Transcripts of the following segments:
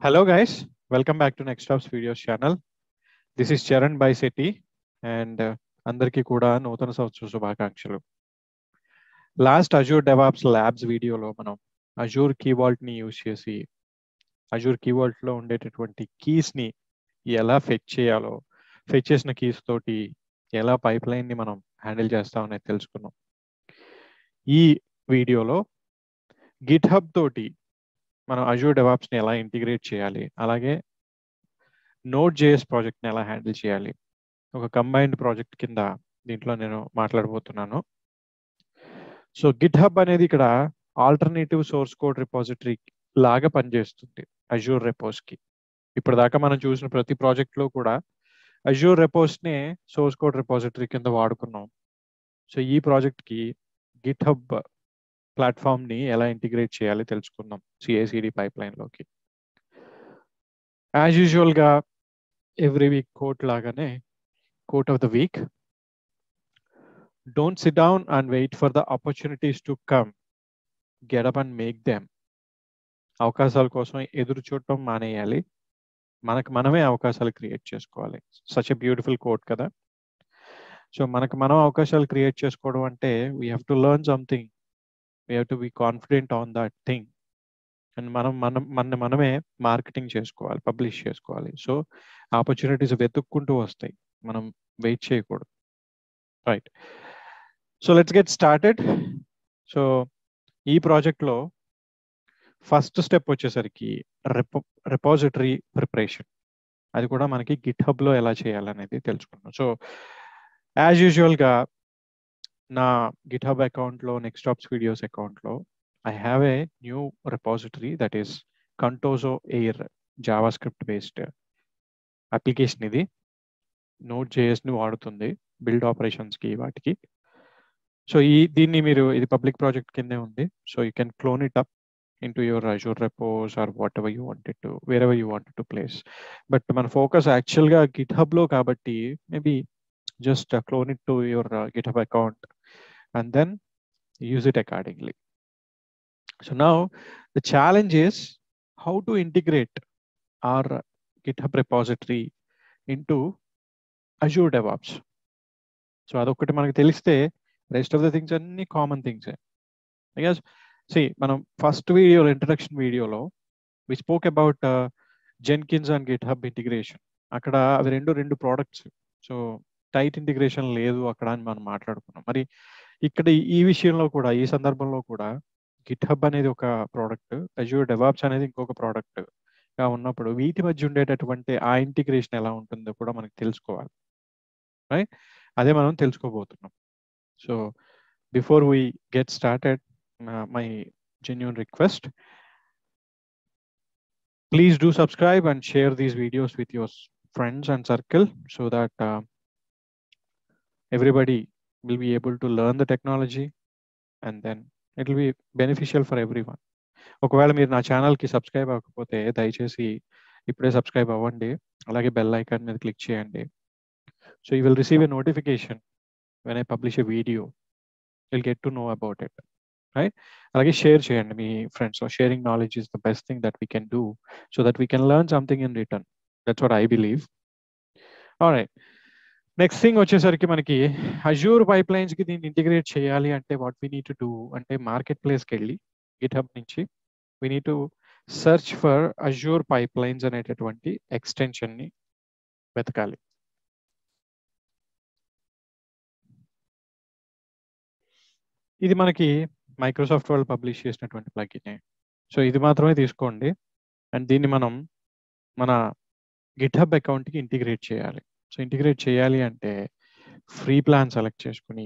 Hello guys, welcome back to Next Steps Videos channel. This is Charan by Seti and అందరికీ కూడా నూతన సంవత్సర శుభాకాంక్షలు. లాస్ట్ అజూర్ డెవాప్స్ ల్యాబ్స్ వీడియోలో మనం అజూర్ కీ వాల్ట్ ని యూజ్ చేసి అజూర్ కీ వాల్ట్ లో ఉండేటటువంటి కీస్ ని ఎలా ఫెచ్ చేయాలో, ఫెచ్ చేసిన కీస్ తోటి ఎలా పైప్ లైన్ ని మనం హ్యాండిల్ చేస్తామనేది తెలుసుకున్నాం. ఈ వీడియోలో గిట్ హబ్ తోటి మనం అజూర్ డెవాప్స్ ని ఎలా ఇంటిగ్రేట్ చేయాలి, అలాగే నోడ్ జేఎస్ ప్రాజెక్ట్ ని ఎలా హ్యాండిల్ చేయాలి, ఒక కంబైన్డ్ ప్రాజెక్ట్ కింద దీంట్లో నేను మాట్లాడబోతున్నాను. సో గిట్ హబ్ అనేది ఇక్కడ ఆల్టర్నేటివ్ సోర్స్ కోడ్ రిపాజిటరీ లాగా పనిచేస్తుంది అజూర్ రెపోస్ కి. ఇప్పటిదాకా మనం చూసిన ప్రతి ప్రాజెక్ట్ లో కూడా అజూర్ రెపోస్ నే సోర్స్ కోడ్ రిపాజిటరీ కింద వాడుకున్నాం. సో ఈ ప్రాజెక్ట్ కి గిట్ హబ్ ప్లాట్ఫామ్ ని ఎలా ఇంటిగ్రేట్ చేయాలి తెలుసుకుందాం CI/CD పైప్ లైన్ లోకి. యాజ్ యూజువల్ గా ఎవ్రీ వీక్ కోట్ లాగానే quote of the week, don't sit down and wait for the opportunities to come, get up and make them. అవకాశాల కోసం ఎదురు చూడటం మానేయాలి, మనకు మనమే అవకాశాలు క్రియేట్ చేసుకోవాలి. సచ్ ఎ బ్యూటిఫుల్ కోట్ కదా. సో మనకు మనం అవకాశాలు క్రియేట్ చేసుకోవడం అంటే we have to learn something, we have to be confident on that thing, and మనమే మార్కెటింగ్ చేసుకోవాలి, పబ్లిష్ చేసుకోవాలి. సో ఆపర్చునిటీస్ వెతుక్కుంటూ వస్తాయి, మనం వెయిట్ చేయకూడదు. Right, so let's get started. So ఈ ప్రాజెక్ట్లో ఫస్ట్ స్టెప్ వచ్చేసరికి రిపాజిటరీ ప్రిపరేషన్. అది కూడా మనకి గిట్ హబ్ లో ఎలా చేయాలనేది తెలుసుకున్నాం. సో యాజ్ యూజువల్గా నా గిట్ హబ్ అకౌంట్లో, నెక్స్ట్ స్టాప్స్ వీడియోస్ అకౌంట్లో I have a new repository that is Contoso Air JavaScript based application. ఇది నోడ్ జేఎస్ని వాడుతుంది బిల్డ్ ఆపరేషన్స్కి వాటికి. సో దీన్ని మీరు, ఇది పబ్లిక్ ప్రాజెక్ట్ కిందే ఉంది. So you can clone it up into your Azure repos or whatever you wanted to, wherever you wanted to place. But మన ఫోకస్ యాక్చువల్గా గిట్ లో కాబట్టి maybe just clone it to your GitHub account and then use it accordingly. So now the challenge is how to integrate our GitHub repository into Azure DevOps. So adokati manaku teliste rest of the things anni common things. Because see, మనం first video, introduction వీడియోలో we spoke about Jenkins and GitHub integration. అక్కడ అవి రెండు products. So tight integration లేదు అక్కడ అని మనం మాట్లాడుకున్నాం. మరి ఇక్కడ ఈ విషయంలో కూడా, ఈ సందర్భంలో కూడా గిట్ అనేది ఒక ప్రోడక్ట్, అజూర్ డెవాప్స్ అనేది ఇంకొక ప్రోడక్ట్ గా ఉన్నప్పుడు వీటి మధ్య ఉండేటటువంటి ఆ ఇంటిగ్రేషన్ ఎలా ఉంటుందో కూడా మనకు తెలుసుకోవాలి. రైట్, అదే మనం తెలుసుకోబోతున్నాం. So before we get started, my genuine request, please do subscribe and share these videos with your friends and circle so that everybody will be able to learn the technology and then it will be beneficial for everyone. ఒకవేళ మీరు నా ఛానల్కి subscribe అవ్వకపోతే దయచేసి ఇప్పుడే subscribe అవ్వండి, అలాగే bell icon మీద క్లిక్ చేయండి. So you will receive a notification when I publish a video. You'll get to know about it. Right, అలాగే షేర్ చేయండి మీ friends. Sharing knowledge is the best thing that we can do so that we can learn something in return. That's what I believe. Alright, next thing వచ్చేసరికి మనకి Azure pipe lines కి దీన్ని integrate చేయాలి అంటే what we need to do అంటే market ప్లేస్కి వెళ్ళి Git hub నుంచి we need to search for Azure pipe lines అనేటటువంటి ఎక్స్టెన్షన్ ని వెతకాలి. ఇది మనకి మైక్రోసాఫ్ట్ వాళ్ళు పబ్లిష్ చేసినటువంటి ప్లగిన్. సో ఇది మాత్రమే తీసుకోండి అండ్ దీన్ని మనం మన గిట్ హబ్ అకౌంట్కి ఇంటిగ్రేట్ చేయాలి. సో ఇంటిగ్రేట్ చేయాలి అంటే ఫ్రీ ప్లాన్ సెలెక్ట్ చేసుకుని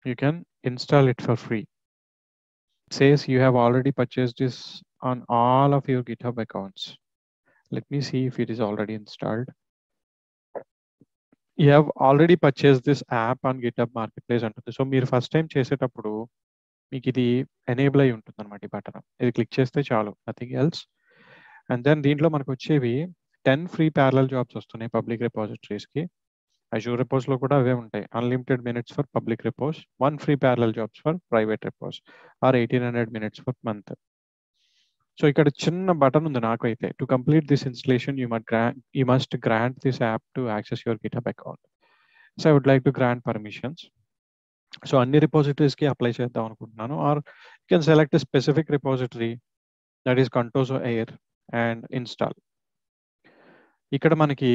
you can install it for free. Says you have already purchased this on all of your GitHub accounts. Let me see if it is already installed. You have already purchase this app on GitHub marketplace అంటుంది. So మీరు first time చేసేటప్పుడు మీకు ఇది enable అయి ఉంటుంది అనమాట. ఈ button ఇది క్లిక్ చేస్తే చాలు, నథింగ్ ఎల్స్. అండ్ దెన్ దీంట్లో మనకు వచ్చేవి 10 ఫ్రీ ప్యారలల్ జాబ్స్ వస్తున్నాయి పబ్లిక్ రిపాజిటరీస్కి. అజూర్ రిపోస్లో కూడా అవే ఉంటాయి. Unlimited minutes for public repos, 1 free parallel jobs for private repos or 1800 minutes for month. So ఇక్కడ చిన్న బటన్ ఉంది నాకైతే, to complete this installation you must grant this app to access your GitHub account. So I would like to grant permissions. So అన్ని రిపోజిటరీస్కి apply చేద్దాం అనుకుంటున్నాను. Or you can select specific repository, that is Contoso Air, and install. ఇక్కడ మనకి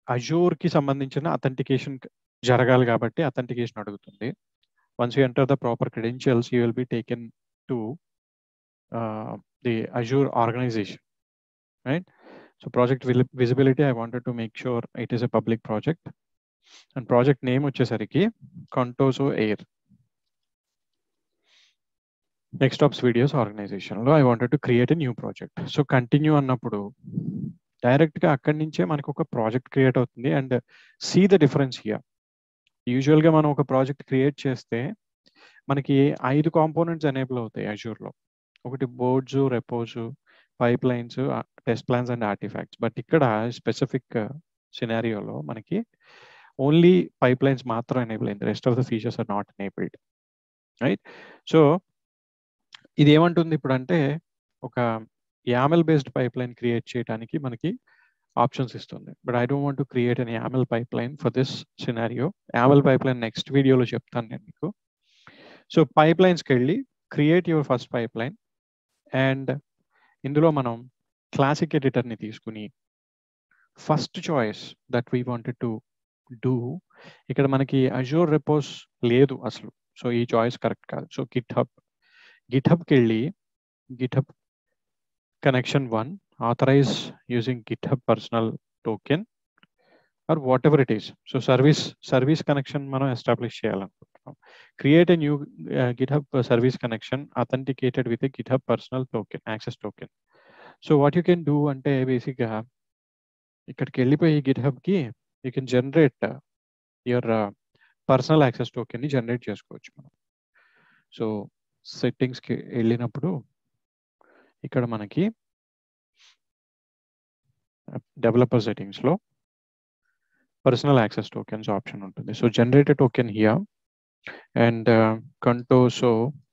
అజూర్కి సంబంధించిన authentication జరగాలి కాబట్టి అథెంటికేషన్ అడుగుతుంది. Once you enter the proper credentials you will be taken to the Azure organization, right? So project visibility, I wanted to make sure it is a public project, and project name vachesariki Contoso Air. Nextops Videos organization lo I wanted to create a new project. So continue annappudu direct ga akkadi nunche manaku oka project create avutundi, and see the difference here. Usual ga మనం ఒక project create చేస్తే మనకి 5 components enable అవుతాయి Azure లో. ఒకటి boards, repos, pipelines, test plans and artifacts. But ఇక్కడ specific సినారియోలో మనకి ఓన్లీ పైప్ లైన్స్ మాత్రం ఎనేబుల్ అయింది, rest of the features are not enabled, right? So ఇది ఏమంటుంది ఇప్పుడు అంటే, ఒక YAML based pipeline create చేయడానికి మనకి ఆప్షన్స్ ఇస్తుంది. But I don't want to create an YAML pipeline for this scenario. YAML pipeline next వీడియోలో చెప్తాను నేను మీకు. సో పైప్ లైన్స్కి వెళ్ళి create your first pipeline, and ఇందులో మనం క్లాసిక్ ఎడిటర్ని తీసుకుని first choice that we wanted to do, ఇక్కడ మనకి అజూర్ రెపోస్ లేదు అసలు, సో ఈ చాయిస్ కరెక్ట్ కాదు. సో గిట్హబ్కి వెళ్ళి GitHub connection 1 authorise using GitHub personal token or whatever it is. So service connection మనం ఎస్టాబ్లిష్ చేయాలనుకుంటున్నాం. Create a new GitHub service connection authenticated with a GitHub personal token, access token. So what you can do అంటే, బేసిక్గా ఇక్కడికి వెళ్ళిపోయి గిట్హబ్కి you can generate your personal access టోకెన్ని generate చేసుకోవచ్చు మనం. సో సెట్టింగ్స్కి వెళ్ళినప్పుడు ఇక్కడ మనకి డెవలపర్ సెట్టింగ్స్లో personal access tokens option ఉంటుంది. So generate a token here, and Contoso,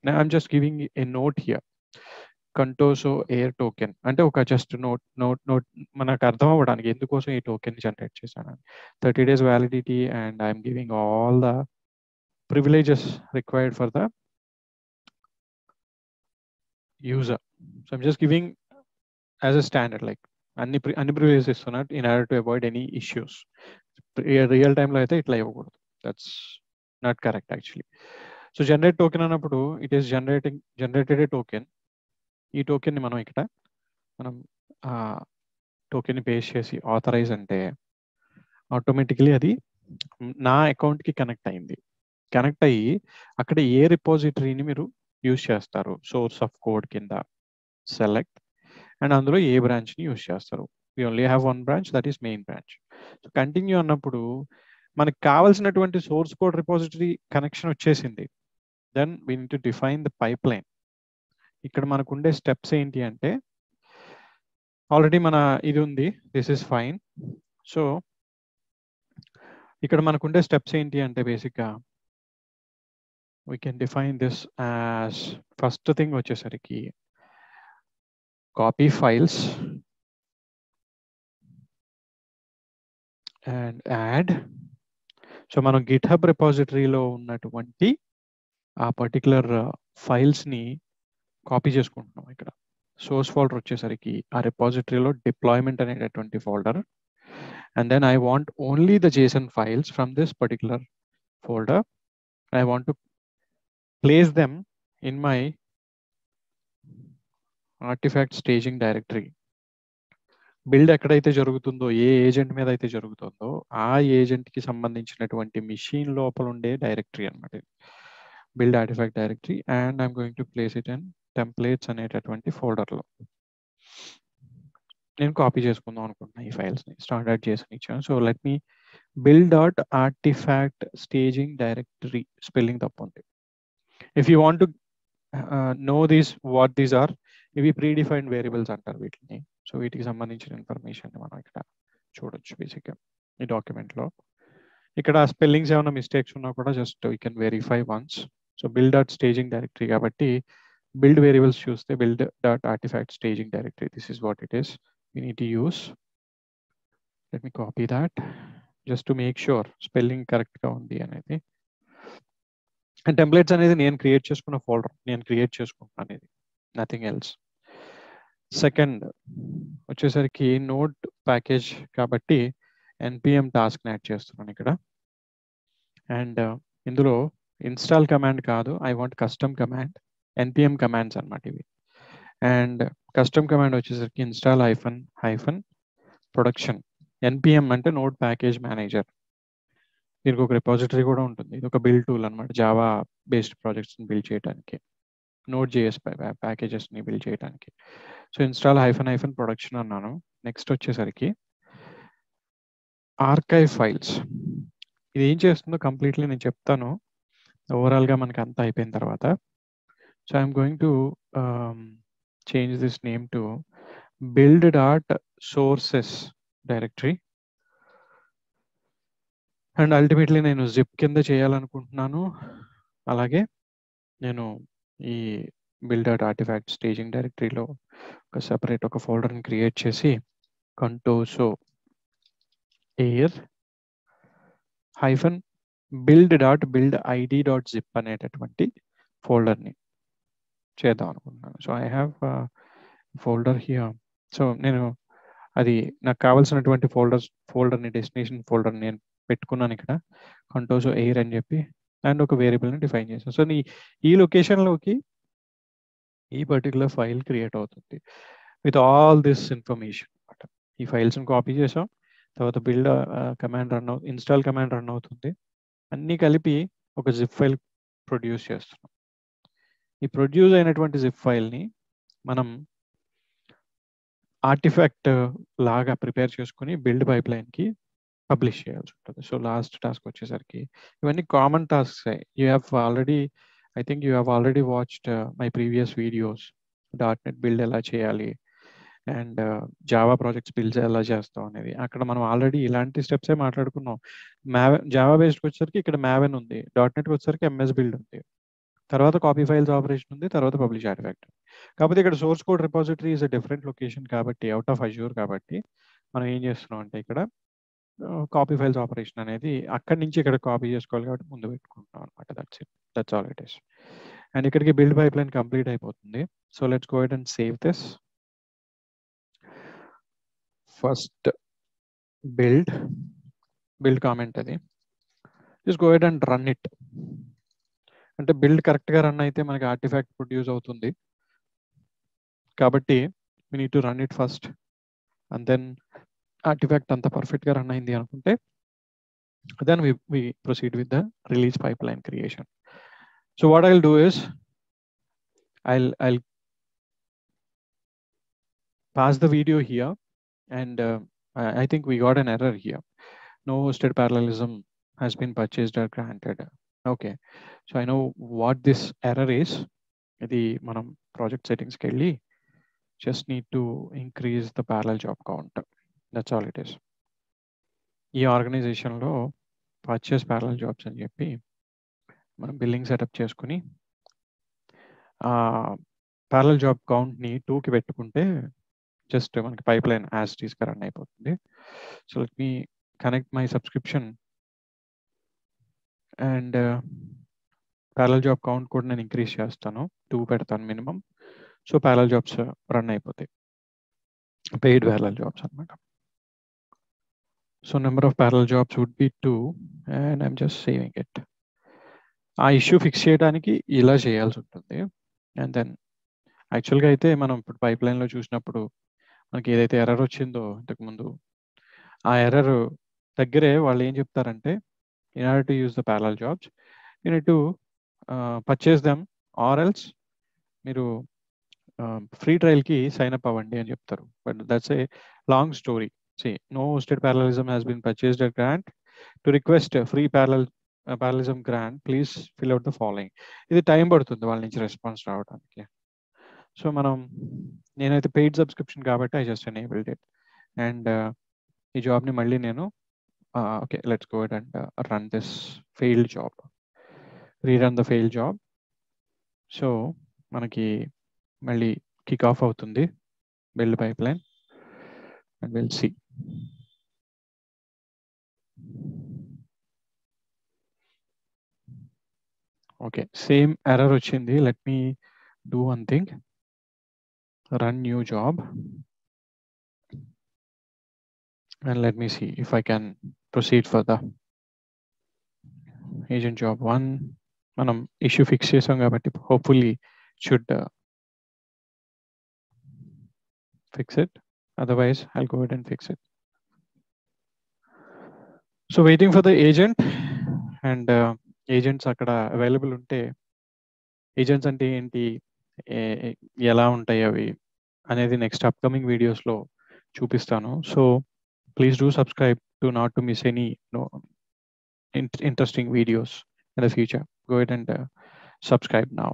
now I'm just giving a note here, Contoso Air token అంటే ఒక జస్ట్ నోట్ మనకు అర్థం అవ్వడానికి ఎందుకోసం ఈ టోకెన్ జనరేట్ చేశాను. 30 days validity, and I'm giving all the privileges required for the user. So I'm just giving as a standard, like అన్ని privileges ఇస్తున్నట్టు, in order to avoid any issues. Real టైంలో అయితే ఇట్లా ఇవ్వకూడదు, that's not correct actually. So generate token అన్నప్పుడు it is generated a token. ఈ టోకెన్ని మనం ఇక్కడ టోకెన్ని పేస్ట్ చేసి ఆథరైజ్ అంటే ఆటోమేటికలీ అది నా అకౌంట్కి కనెక్ట్ అయింది. కనెక్ట్ అయ్యి అక్కడ ఏ రిపోజిటరీని మీరు యూజ్ చేస్తారు, సోర్స్ ఆఫ్ కోడ్ కింద సెలెక్ట్, అండ్ అందులో ఏ బ్రాంచ్ని యూజ్ చేస్తారు. we only have one branch, that is main branch. So continue అన్నప్పుడు మనకు కావాల్సినటువంటి సోర్స్ కోడ్ రిపోజిటరీ కనెక్షన్ వచ్చేసింది. Then we need to define the pipeline. ఇక్కడ మనకు ఉండే స్టెప్స్ ఏంటి అంటే, ఆల్రెడీ మన ఇది ఉంది, దిస్ ఇస్ ఫైన్. సో ఇక్కడ మనకు ఉండే స్టెప్స్ ఏంటి అంటే, బేసిక్గా we can define this as, first thing వచ్చేసరికి copy files and add. So మనం గిట్హబ్ రిపోజిటరీలో ఉన్నటువంటి ఆ పర్టికులర్ ఫైల్స్ని కాపీ చేసుకుంటున్నాం. ఇక్కడ సోర్స్ ఫోల్డర్ వచ్చేసరికి ఆ రిపోజిటరీలో డిప్లాయ్మెంట్ అనేటటువంటి folder, and then I want only the JSON files from this particular folder. I want to place them in my artifact staging directory. Build ఎక్కడైతే జరుగుతుందో, ఏ ఏజెంట్ మీద అయితే జరుగుతుందో ఆ ఏజెంట్కి సంబంధించినటువంటి మిషన్ లోపల ఉండే డైరెక్టరీ అనమాట, build artefact directory. And I'm going to place it in templates అనేటటువంటి ఫోల్డర్లో నేను కాపీ చేసుకుందాం అనుకుంటున్నాను ఈ ఫైల్స్ని. స్టాండర్డ్ JSON ఇచ్చాను. సో లెట్ మీ build dot artefact staging directory, spelling తప్పు ఉంది. If you want to know these, what these are, ఇవి predefined variables అంటారు వీటిని. సో వీటికి సంబంధించిన ఇన్ఫర్మేషన్ మనం ఇక్కడ చూడొచ్చు బేసిక్గా ఈ డాక్యుమెంట్లో. ఇక్కడ స్పెల్లింగ్స్ ఏమైనా మిస్టేక్స్ ఉన్నా కూడా just we can verify once. So build dot staging directory కాబట్టి build variables చూస్తే build dot artifact staging directory, this is what it is we need to use. Let me copy that just to make sure spelling correct గా ఉంది అనేది. And templates అనేది నేను create చేసుకున్న folder, నేను create చేసుకుంటున్నాను అనేది, నథింగ్ ఎల్స్. సెకండ్ వచ్చేసరికి నోడ్ ప్యాకేజ్ కాబట్టి npm టాస్క్ యాడ్ చేస్తున్నాను ఇక్కడ. అండ్ ఇందులో ఇన్స్టాల్ కమాండ్ కాదు, I want custom command, npm commands అన్నమాట ఇవి. అండ్ కస్టమ్ కమాండ్ వచ్చేసరికి ఇన్స్టాల్ హైఫన్ ప్రొడక్షన్. npm అంటే నోడ్ ప్యాకేజ్ మేనేజర్. దీనికి ఒక రిపాజిటరీ కూడా ఉంటుంది, ఇది ఒక బిల్డ్ టూల్ అనమాట, జావా బేస్డ్ ప్రాజెక్ట్స్ని బిల్డ్ చేయడానికి, నోడ్ జేఎస్ ప్యాకేజెస్ని బిల్డ్ చేయడానికి. సో ఇన్స్టాల్ హైఫన్ ప్రొడక్షన్ అన్నాను. నెక్స్ట్ వచ్చేసరికి ఆర్కైవ్ ఫైల్స్. ఇది ఏం చేస్తుందో కంప్లీట్లీ నేను చెప్తాను ఓవరాల్గా మనకి అంతా అయిపోయిన తర్వాత. So I'm going to change this name to build dot sources directory. And ultimately నేను జిప్ కింద చేయాలనుకుంటున్నాను. అలాగే నేను ఈ బిల్డ్ డాట్ ఆర్టిఫాక్ట్ స్టేజింగ్ డైరెక్టరీలో ఒక సెపరేట్ ఒక ఫోల్డర్ని క్రియేట్ చేసి Contoso Air hyphen build id dot zip అనేటటువంటి ఫోల్డర్ని చేద్దాం అనుకుంటున్నాను. So I have folder here. So నేను అది నాకు కావాల్సినటువంటి ఫోల్డర్ని డెస్టినేషన్ ఫోల్డర్ని నేను పెట్టుకున్నాను ఇక్కడ, కంటోసో ఎయిర్ అని చెప్పి, అండ్ ఒక వేరియబుల్ని డిఫైన్ చేశాను. సో ఈ లొకేషన్లోకి ఈ పర్టికులర్ ఫైల్ క్రియేట్ అవుతుంది విత్ ఆల్ దిస్ ఇన్ఫర్మేషన్ అనమాట. ఈ ఫైల్స్ని కాపీ చేసాం, తర్వాత build command install command run అవుతుంది, అన్నీ కలిపి ఒక జిప్ ఫైల్ ప్రొడ్యూస్ చేస్తున్నాం. ఈ ప్రొడ్యూస్ అయినటువంటి జిప్ ఫైల్ని మనం ఆర్టిఫాక్ట్ లాగా ప్రిపేర్ చేసుకుని బిల్డ్ పైప్ లైన్కి పబ్లిష్ చేయాల్సి ఉంటుంది. సో లాస్ట్ టాస్క్ వచ్చేసరికి ఇవన్నీ common tasks. I think you have already watched my previous videos, .NET build ఎలా చేయాలి అండ్ జావా ప్రాజెక్ట్స్ బిల్డ్ ఎలా చేస్తాం అనేది. అక్కడ మనం ఆల్రెడీ ఇలాంటి స్టెప్సే మాట్లాడుకున్నాం. జావా బేస్డ్కి వచ్చేసరికి ఇక్కడ మ్యావెన్ ఉంది, .NEట్కి వచ్చేసరికి MS బిల్డ్ ఉంది, తర్వాత కాపీ ఫైల్స్ ఆపరేషన్ ఉంది, తర్వాత పబ్లిష్ ఆర్టిఫాక్ట్. కాకపోతే ఇక్కడ source code repository is different location కాబట్టి, అవుట్ ఆఫ్ అజ్యూర్ కాబట్టి మనం ఏం చేస్తున్నాం అంటే ఇక్కడ కాపీ ఫైల్స్ ఆపరేషన్ అనేది అక్కడి నుంచి ఇక్కడ కాపీ చేసుకోవాలి కాబట్టి ముందు పెట్టుకుంటున్నాం అనమాట. That's all it is. And ఇక్కడికి బిల్డ్ పైప్ లైన్ కంప్లీట్ అయిపోతుంది. So let's go ahead and save this. First build comment అది, just go ahead and run it. అంటే బిల్డ్ కరెక్ట్గా రన్ అయితే మనకి ఆర్టిఫాక్ట్ ప్రొడ్యూస్ అవుతుంది కాబట్టి we need to run it first and then artifact అంతా పర్ఫెక్ట్గా రన్ అయింది అనుకుంటే then we proceed with the release pipeline creation. So what I'll do is I'll pass the video here, and I think we got an error here. No hosted parallelism has been purchased or granted. Okay, so I know what this error is. ఇది మనం project సెట్టింగ్స్కి వెళ్ళి just need to increase the parallel job count. That's all it is. ఈ ఆర్గనైజేషన్లో purchase parallel jobs అని చెప్పి మనం billing setup చేసుకుని parallel job కౌంట్ని 2కి పెట్టుకుంటే జస్ట్ మనకి పైప్ లైన్ యాజ్ టీస్గా రన్ అయిపోతుంది. So let me connect my subscription and parallel job count కూడా నేను ఇంక్రీజ్ చేస్తాను, 2 పెడతాను minimum. So parallel jobs run అయిపోతాయి, పెయిడ్ ప్యారలల్ జాబ్స్ అనమాట. So number of parallel jobs would be 2 and I'm just saving it. ఆ issue fix చేయడానికి ఇలా చేయాల్సి ఉంటుంది. అండ్ దెన్ యాక్చువల్గా అయితే మనం ఇప్పుడు పైప్ లైన్లో చూసినప్పుడు మనకి ఏదైతే ఎర్రర్ వచ్చిందో ఇంతకుముందు, ఆ ఎర్రర్ దగ్గరే వాళ్ళు ఏం చెప్తారంటే in order to use the parallel jobs you need to purchase them or else మీరు ఫ్రీ ట్రయల్కి సైన్ అప్ అవ్వండి అని చెప్తారు. But that's a long story. See, no hosted parallelism has been purchased at grant. To request a free parallelism grant, please fill out the following. ఇది time పడుతుంది వాళ్ళ నుంచి response రావడానికి. So నేనైతే paid subscription కాబట్టి I just enabled it. And ఈ జాబ్ని మళ్ళీ నేను okay let's go and run this failed job, rerun the failed job. So మనకి మళ్ళీ కిక్ ఆఫ్ అవుతుంది build pipeline and will see. Okay, same error వచ్చింది. Let me do one thing, run new job and let me see if I can proceed further. Agent job 1 మనం issue fix చేసాం కాబట్టి hopefully should fix it, otherwise I'll go ahead and fix it. So waiting for the agent and agents అక్కడ available ఉంటే, agents అంటే ఏంటి, ఎలా ఉంటాయి అవి అనేది నెక్స్ట్ అప్కమింగ్ వీడియోస్లో చూపిస్తాను. So please do subscribe to not to miss any interesting videos in the future. Go ahead and subscribe now,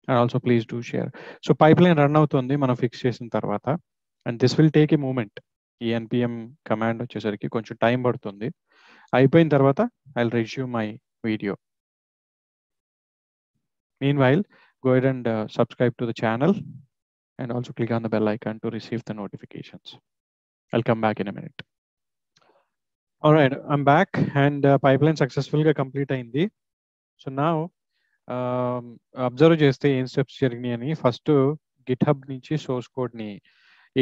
and also please do share. So pipeline run అవుతుంది మనం ఫిక్స్ చేసిన తర్వాత, and this will take a moment. ఈ npm command వచ్చేసరికి కొంచెం time పడుతుంది. అయిపోయిన తర్వాత I'll resume my video. Meanwhile, go ahead and subscribe to the channel and also click on the bell icon to receive the notifications. I'll come back in a minute. All right, I'm back and pipeline successfully complete అయింది. So now observe చేస్తే ఏం steps జరిగినాయి అని, first GitHub నుంచి source కోడ్ని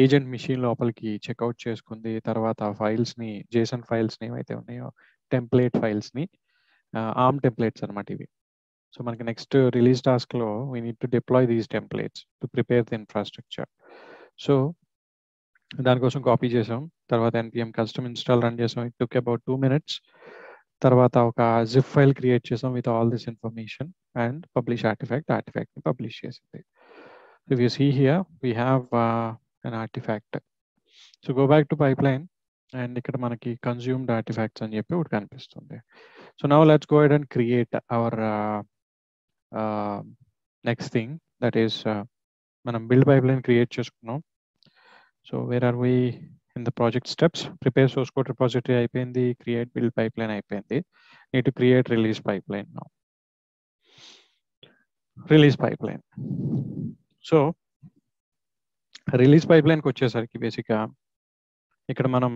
agent machine లోపలికి checkout చేసుకుంది. తర్వాత ఫైల్స్ని, జేసన్ ఫైల్స్ని ఏవైతే ఉన్నాయో టెంప్లేట్ ఫైల్స్ని, ఆర్మ్ టెంప్లేట్స్ అనమాట ఇవి. సో మనకి నెక్స్ట్ రిలీజ్ టాస్క్లో we need to deploy these templates to prepare the infrastructure. So దానికోసం కాపీ చేసాం. తర్వాత npm కస్టమ్ ఇన్స్టాల్ రన్ చేసాం. It took about 2 minutes. తర్వాత ఒక జిప్ ఫైల్ క్రియేట్ చేసాం with all this information and publish ఆర్టిఫాక్ట్ని publish చేసింది. If you see here, we have an artifact. So go back to pipeline and ఇక్కడ మనకి consumed artifacts అని చెప్పి ఒకటి కనిపిస్తుంది. So now let's go ahead and create our next thing, that is మనం build pipeline create చేసుకున్నాం. So where are we in the project steps? Prepare source code repository అయిపోయింది, create build pipeline అయిపోయింది. Need to create release pipeline now. Release pipeline. So release పైప్లైన్కి వచ్చేసరికి బేసిక్గా ఇక్కడ మనం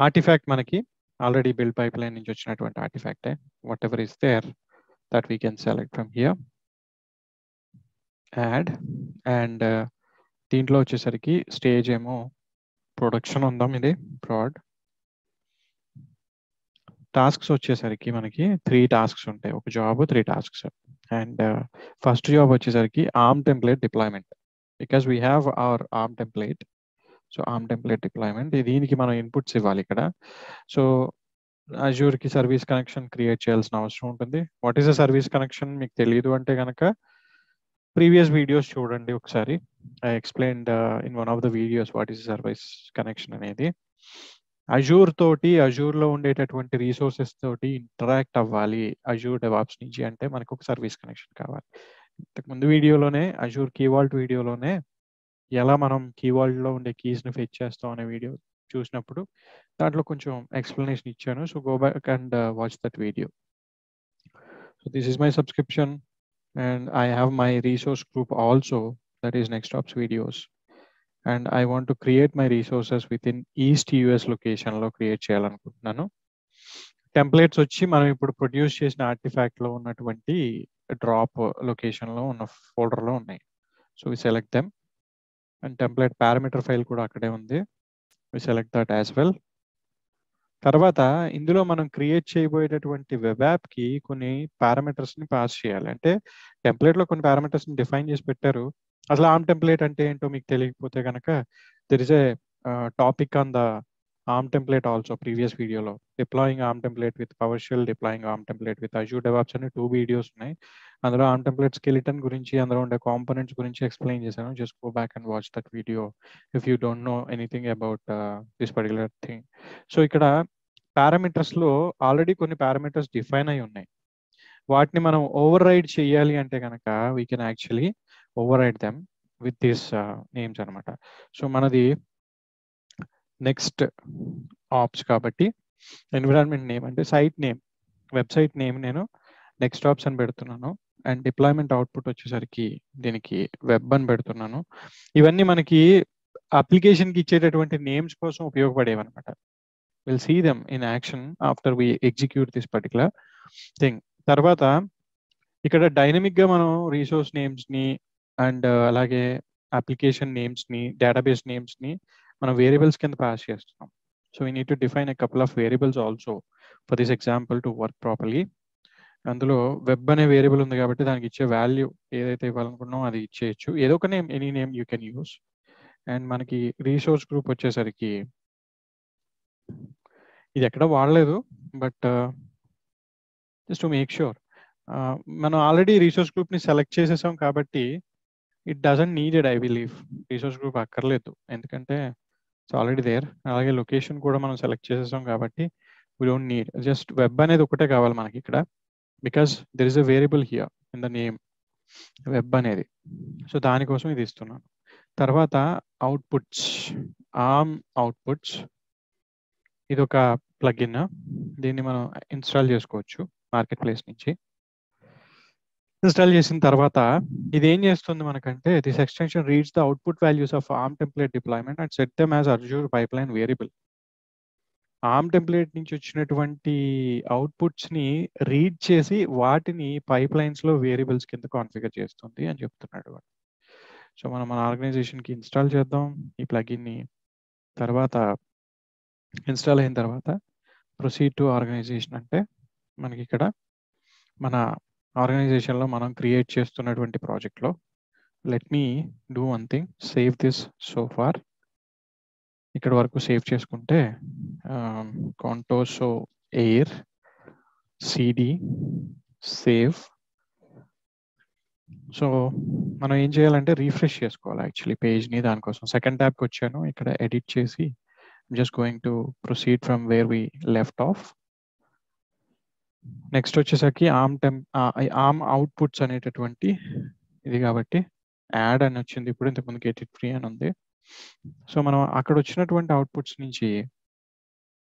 artefact మనకి ఆల్రెడీ బిల్డ్ పైప్లైన్ నుంచి వచ్చినటువంటి ఆర్టిఫాక్టే, whatever is there that we can select from here, add. And దీంట్లో వచ్చేసరికి స్టేజ్ ఏమో ప్రొడక్షన్ ఉందాం, ఇది ప్రాడ్. టాస్క్స్ వచ్చేసరికి మనకి 3 tasks ఉంటాయి, ఒక job 3 tasks. And first job వచ్చేసరికి ARM template deployment, because we have our ARM template. So ARM template deployment, దీనికి మనం ఇన్పుట్స్ ఇవ్వాలి ఇక్కడ. సో అజూర్కి సర్వీస్ కనెక్షన్ క్రియేట్ చేయాల్సిన అవసరం ఉంటుంది. What is a service connection మీకు తెలియదు అంటే కనుక ప్రీవియస్ వీడియోస్ చూడండి ఒకసారి. I explained in one of the videos what is service connection అనేది. అజూర్ తోటి, అజూర్లో ఉండేటటువంటి రీసోర్సెస్ తోటి ఇంటరాక్ట్ అవ్వాలి అజూర్ డెవాప్స్ నుంచి అంటే మనకు ఒక సర్వీస్ కనెక్షన్ కావాలి. ఇంతకుముందు వీడియోలోనే, అజూర్ కీవాల్ట్ వీడియోలోనే ఎలా మనం కీవాల్ట్లో ఉండే కీస్ని ఫెచ్ చేస్తాం అనే వీడియో చూసినప్పుడు దాంట్లో కొంచెం ఎక్స్ప్లెనేషన్ ఇచ్చాను. So go back and watch that video. So this is my subscription and I have my resource group also, that is next ops videos. And I want to create my resources within East US location లో create చేయాలనుకుంటున్నాను. Templates వచ్చి మనం ఇప్పుడు produce చేసిన ఆర్టిఫాక్ట్లో ఉన్నటువంటి drop లొకేషన్లో ఉన్న ఫోల్డర్లో ఉన్నాయి. So we select them and template parameter file కూడా అక్కడే ఉంది. We select that as well. తర్వాత ఇందులో మనం క్రియేట్ చేయబోయేటటువంటి వెబ్ యాప్కి కొన్ని పారామీటర్స్ని పాస్ చేయాలి. అంటే టెంప్లెట్లో కొన్ని పారామీటర్స్ని డిఫైన్ చేసి పెట్టారు. అసలు ఆర్మ్ టెంప్లేట్ అంటే ఏంటో మీకు తెలియకపోతే కనుక there is a topic on the ARM template also previous వీడియోలో, deploying ARM template with PowerShell, deploying ARM template with Azure DevOps అని 2 వీడియోస్ ఉన్నాయి. అందులో ఆర్మ్ టెంప్లేట్ స్కెలిటన్ గురించి, అందులో ఉండే కాంపోనెంట్స్ గురించి ఎక్స్ప్లెయిన్ చేశాను. Just go back and watch that video if you don't know anything about this particular thing. So ఇక్కడ పారామీటర్స్లో already కొన్ని పారామీటర్స్ డిఫైన్ అయి ఉన్నాయి. వాటిని మనం ఓవర్ రైడ్ చేయాలి అంటే కనుక we can actually override them with these names అనమాట. సో మనది నెక్స్ట్ ఆప్స్ కాబట్టి ఎన్విరాన్మెంట్ నేమ్ అంటే సైట్ నేమ్, వెబ్సైట్ నేమ్ నేను నెక్స్ట్ ఆప్స్ అని పెడుతున్నాను. అండ్ డిప్లాయ్మెంట్ అవుట్పుట్ వచ్చేసరికి దీనికి వెబ్ అని పెడుతున్నాను. ఇవన్నీ మనకి అప్లికేషన్కి ఇచ్చేటటువంటి నేమ్స్ కోసం ఉపయోగపడేవి అనమాట. Will see them in action after we execute this particular thing. తర్వాత ఇక్కడ డైనమిక్గా మనం రీసోర్స్ నేమ్స్ని అండ్ అలాగే అప్లికేషన్ నేమ్స్ని డేటాబేస్ నేమ్స్ని మనం వేరియబుల్స్ కింద పాస్ చేస్తున్నాం. So we need to define a couple of variables also for this example to work properly. అందులో వెబ్ అనే వేరియబుల్ ఉంది కాబట్టి దానికి ఇచ్చే వాల్యూ ఏదైతే ఇవ్వాలనుకున్నామో అది ఇచ్చేయచ్చు. ఏదో ఒక name, any name you can use. And మనకి రీసోర్స్ గ్రూప్ వచ్చేసరికి ఇది ఎక్కడ వాడలేదు, but just to make sure మనం ఆల్రెడీ రీసోర్స్ గ్రూప్ని సెలెక్ట్ చేసేసాం కాబట్టి it doesn't needed, I believe. Resource group అక్కర్లేదు, ఎందుకంటే ఇట్స్ ఆల్రెడీ దేర్. అలాగే లొకేషన్ కూడా మనం సెలెక్ట్ చేసేసాం కాబట్టి we don't need. Just web అనేది ఒకటే కావాలి మనకి ఇక్కడ, because there is a variable here in the name web అనేది. సో దానికోసం ఇది ఇస్తున్నాను. తర్వాత అవుట్పుట్స్, ఆర్మ్ అవుట్పుట్స్, ఇది ఒక ప్లగిన్. దీన్ని మనం ఇన్స్టాల్ చేసుకోవచ్చు మార్కెట్ ప్లేస్ నుంచి. ఇన్స్టాల్ చేసిన తర్వాత ఇది ఏం చేస్తుంది మనకంటే, this extension reads the output values of ARM template deployment and set them as Azure pipeline variable. ARM template నుంచి వచ్చినటువంటి అవుట్పుట్స్ని రీడ్ చేసి వాటిని పైప్ లైన్స్లో వేరియబుల్స్ కింద కాన్ఫిగర్ చేస్తుంది అని చెప్తున్నాడు. సో మనం మన ఆర్గనైజేషన్కి ఇన్స్టాల్ చేద్దాం ఈ ప్లగిన్ని. తర్వాత ఇన్స్టాల్ అయిన తర్వాత ప్రొసీడ్ టు ఆర్గనైజేషన్ అంటే మనకి ఇక్కడ మన ఆర్గనైజేషన్లో మనం క్రియేట్ చేస్తున్నటువంటి ప్రాజెక్ట్లో let me do one thing, save this so far. ఇక్కడ వరకు సేవ్ చేసుకుంటే Contoso Air CD save. So మనం ఏం చేయాలంటే రీఫ్రెష్ చేసుకోవాలి యాక్చువల్లీ పేజ్ని. దానికోసం సెకండ్ ట్యాబ్కి వచ్చాను, ఇక్కడ ఎడిట్ చేసి just going to proceed from where we left off. Next వచ్చేసరికి ఆర్మ్ అవుట్పుట్స్ అనేటటువంటి ఇది కాబట్టి యాడ్ అని వచ్చింది, ఇప్పుడు ఇంతకుముందుకు ఎడిట్ ఫ్రీ అని ఉంది. సో మనం అక్కడ వచ్చినటువంటి అవుట్పుట్స్ నుంచి,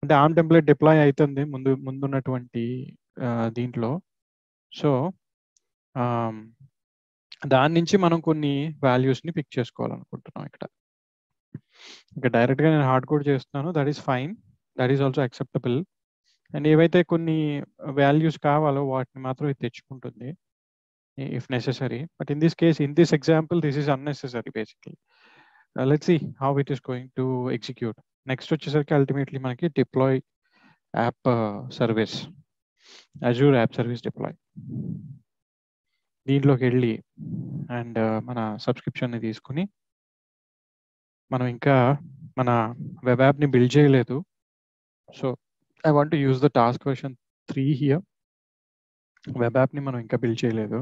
అంటే ఆర్మ్ టెంప్లెట్ డిప్లాయ్ అవుతుంది ముందున్నటువంటి దీంట్లో. సో దాని నుంచి మనం కొన్ని వాల్యూస్ని పిక్ చేసుకోవాలనుకుంటున్నాం. ఇక్కడ డైరెక్ట్గా నేను హార్డ్ కోడ్ చేస్తున్నాను, that is fine, that is also acceptable. And ఏవైతే కొన్ని వాల్యూస్ కావాలో వాటిని మాత్రం ఇది తెచ్చుకుంటుంది if necessary, but in this case, in this example, this is unnecessary basically. Let's see how it is going to execute. Next వచ్చేసరికి ultimately మనకి deploy app service, Azure app service deploy. దీంట్లోకి వెళ్ళి and మన సబ్స్క్రిప్షన్ని తీసుకుని, మనం ఇంకా మన web యాప్ని బిల్డ్ చేయలేదు. So I want to use the task version 3 here. Web యాప్ని మనం ఇంకా బిల్డ్ చేయలేదు.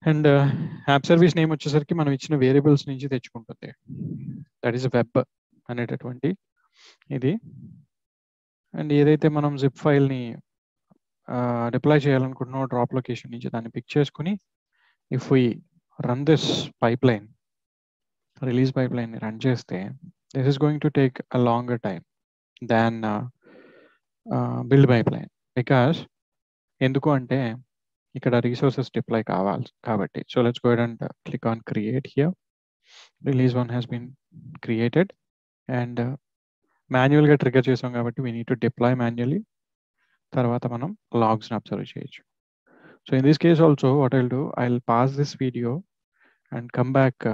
అండ్ యాప్ సర్వీస్ నేమ్ వచ్చేసరికి మనం ఇచ్చిన వేరియబుల్స్ నుంచి తెచ్చుకుంటుంది, దట్ ఈస్ వెబ్ అనేటటువంటి ఇది. అండ్ ఏదైతే మనం జిప్ ఫైల్ని డిప్లాయ్ చేయాలనుకుంటున్నామో డ్రాప్ లొకేషన్ నుంచి దాన్ని పిక్ చేసుకుని, if we run this pipeline, release పైప్లైన్ని రన్ చేస్తే this is going to take a longer time than build pipeline. Because ఎందుకు అంటే ఇక్కడ రీసోర్సెస్ డిప్లాయ్ కావాలి కాబట్టి. So let's go and click on create here. Release 1 has been created and మాన్యువల్గా trigger చేసాం కాబట్టి we need to deploy manually. తర్వాత మనం లాగ్స్ని అబ్జర్వ్ చేయొచ్చు. So in this case also what I will do, I will pass this video and come back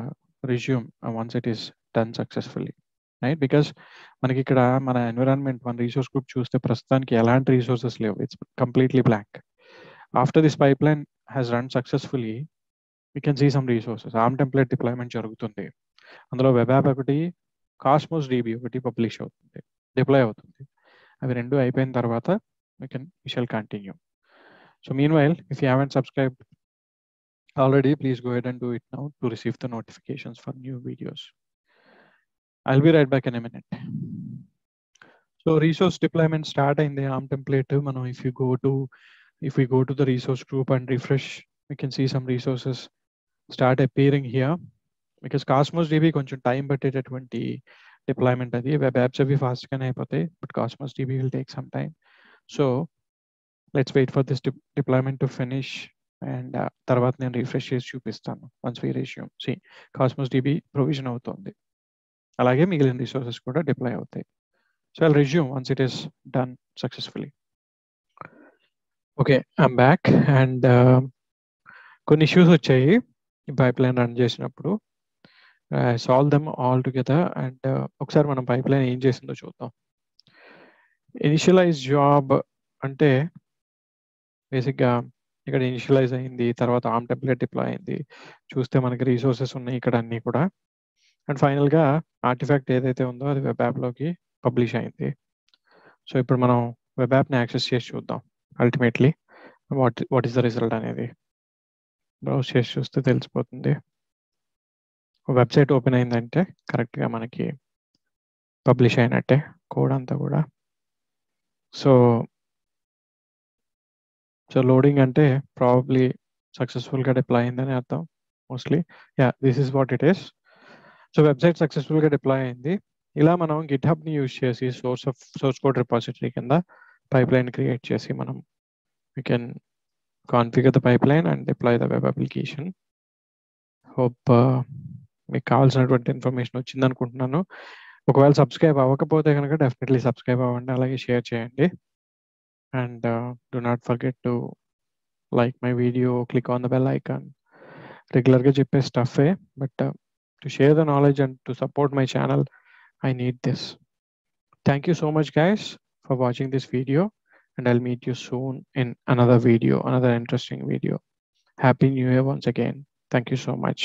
resume once it is done successfully, right? Because మనకి ఇక్కడ మన environment, మన resource group చూస్తే ప్రస్తుతానికి ఎలాంటి రీసోర్సెస్ లేవు, it's completely blank. After this pipeline has run successfully, we can see some resources. ARM template deployment జరుగుతుంది, అందులో వెబ్ యాప్ ఒకటి, కాస్మోస్ DB ఒకటి పబ్లిష్ అవుతుంది, డిప్లాయ్ అవుతుంది. అవి రెండు అయిపోయిన తర్వాత we shall continue. So meanwhile, if you haven't subscribed already, please go ahead and do it now to receive the notifications for new videos. I'll be right back in a minute. So resource deployment start in the ARM template. If we go to the resource group and refresh, we can see some resources start appearing here. Because Cosmos DB కొంచెం time పట్టేటటువంటి deployment అది. Web apps అవి ఫాస్ట్గానే అయిపోతాయి, but Cosmos DB will take some time. So let's wait for this deployment to finish and తర్వాత నేను refresh చేసి చూపిస్తాను. Once we resume see Cosmos DB provision అవుతుంది, అలాగే మిగిలిన రిసోర్సెస్ కూడా డిప్లాయ్ అవుతాయి. So I'll resume once it is done successfully. Okay, I'm back and కొన్ని ఇష్యూస్ వచ్చాయి ఈ పైప్ లైన్ రన్ చేసినప్పుడు. Solve them all together and ఒకసారి మనం పైప్ లైన్ ఏం చేసిందో చూద్దాం. ఇనిషియలైజ్ జాబ్ అంటే బేసిక్గా ఇక్కడ ఇనిషియలైజ్ అయింది, తర్వాత ఆర్మ్ టెంప్లెట్ డిప్లాయ్ అయింది, చూస్తే మనకి రిసోర్సెస్ ఉన్నాయి ఇక్కడ అన్నీ కూడా. అండ్ ఫైనల్గా ఆర్టిఫాక్ట్ ఏదైతే ఉందో అది వెబ్ యాప్లోకి పబ్లిష్ అయింది. సో ఇప్పుడు మనం వెబ్ యాప్ని యాక్సెస్ చేసి చూద్దాం ultimately what is the result అనేది. బ్రౌజ్ చేసి చూస్తే తెలిసిపోతుంది. వెబ్సైట్ ఓపెన్ అయిందంటే కరెక్ట్గా మనకి పబ్లిష్ అయినట్టే కోడ్ అంతా కూడా. సో లోడింగ్ అంటే ప్రాబబ్లీ సక్సెస్ఫుల్గా డిప్లాయ్ అయిందని అర్థం mostly. Yeah, this is what it is. So website సక్సెస్ఫుల్గా డిప్లాయ్ అయింది. ఇలా మనం గిట్హబ్ని యూజ్ చేసి సోర్స్ కోడ్ రిపాజిటరీ కింద పైప్ లైన్ క్రియేట్ చేసి మనం we can configure the pipeline and deploy the web application. Hope మీకు కావాల్సినటువంటి ఇన్ఫర్మేషన్ వచ్చింది అనుకుంటున్నాను. ఒకవేళ సబ్స్క్రైబ్ అవ్వకపోతే కనుక డెఫినెట్లీ సబ్స్క్రైబ్ అవ్వండి, అలాగే షేర్ చేయండి. And do not forget to like my video, click on the bell icon. రెగ్యులర్గా చెప్పే స్టఫే, but to share the knowledge and to support my channel, I need this. Thank you so much guys for watching this video, and I'll meet you soon in another video, another interesting video. Happy New Year once again. Thank you so much.